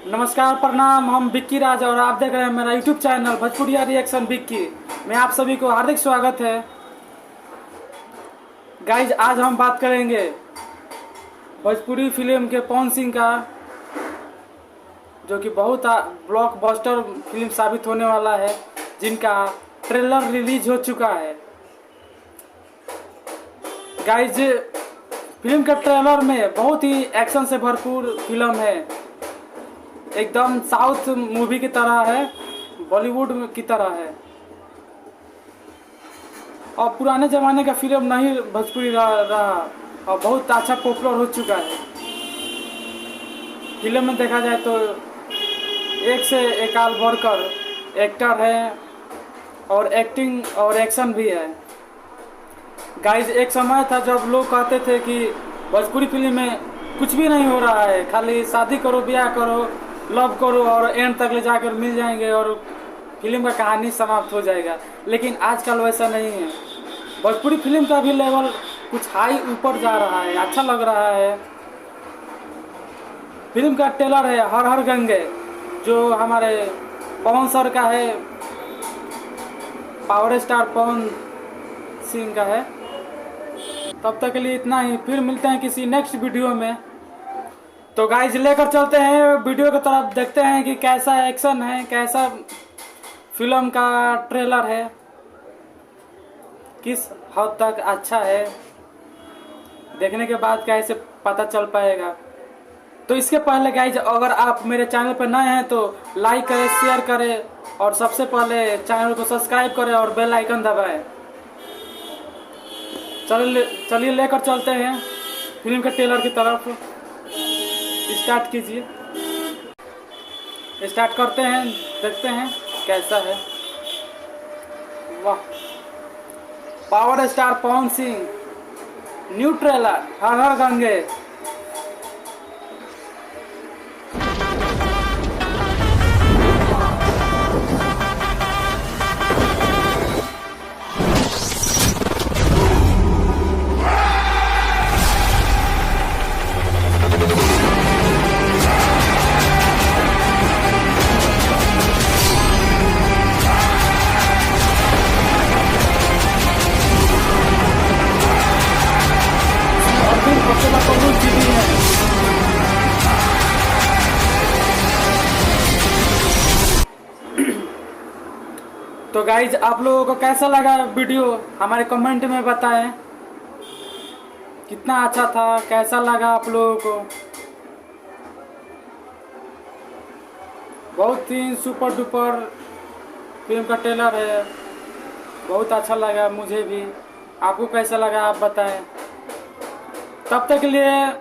नमस्कार, प्रणाम। हम विक्की राज और आप देख रहे हैं मेरा यूट्यूब चैनल भोजपुरिया रिएक्शन विक्की में आप सभी को हार्दिक स्वागत है। गाइज, आज हम बात करेंगे भोजपुरी फिल्म के पवन सिंह का, जो कि बहुत ब्लॉकबस्टर फिल्म साबित होने वाला है, जिनका ट्रेलर रिलीज हो चुका है। गाइज, फिल्म के ट्रेलर में बहुत ही एक्शन से भरपूर फिल्म है, एकदम साउथ मूवी की तरह है, बॉलीवुड की तरह है और पुराने ज़माने का फिल्म नहीं भोजपुरी रहा और बहुत अच्छा पॉपुलर हो चुका है। फिल्म में देखा जाए तो एक से एक आल बढ़कर एक्टर है और एक्टिंग और एक्शन भी है। गाइज, एक समय था जब लोग कहते थे कि भोजपुरी फिल्म में कुछ भी नहीं हो रहा है, खाली शादी करो, ब्याह करो, लव करो और एंड तक ले जाकर मिल जाएंगे और फिल्म का कहानी समाप्त हो जाएगा। लेकिन आजकल वैसा नहीं है। भोजपुरी फिल्म का भी लेवल कुछ हाई ऊपर जा रहा है, अच्छा लग रहा है। फिल्म का ट्रेलर है हर हर गंगे, जो हमारे पवन सर का है, पावर स्टार पवन सिंह का है। तब तक के लिए इतना ही, फिर मिलते हैं किसी नेक्स्ट वीडियो में। तो गाइज, लेकर चलते हैं वीडियो की तरफ, देखते हैं कि कैसा एक्शन है, कैसा फिल्म का ट्रेलर है, किस हद तक अच्छा है। देखने के बाद कैसे पता चल पाएगा। तो इसके पहले गाइज, अगर आप मेरे चैनल पर नए हैं तो लाइक करें, शेयर करें और सबसे पहले चैनल को सब्सक्राइब करें और बेल आइकन दबाएं। चलिए लेकर चलते हैं फिल्म के ट्रेलर की तरफ। स्टार्ट कीजिए। स्टार्ट करते हैं, देखते हैं कैसा है। वाह, power star Pawan Singh, new trailer हर हर गंगे। तो गाइज, आप लोगों को कैसा लगा वीडियो हमारे कमेंट में बताएं। कितना अच्छा था, कैसा लगा आप लोगों को। बहुत ही सुपर डुपर फिल्म का ट्रेलर है, बहुत अच्छा लगा मुझे भी। आपको कैसा लगा आप बताएं। तब तक के लिए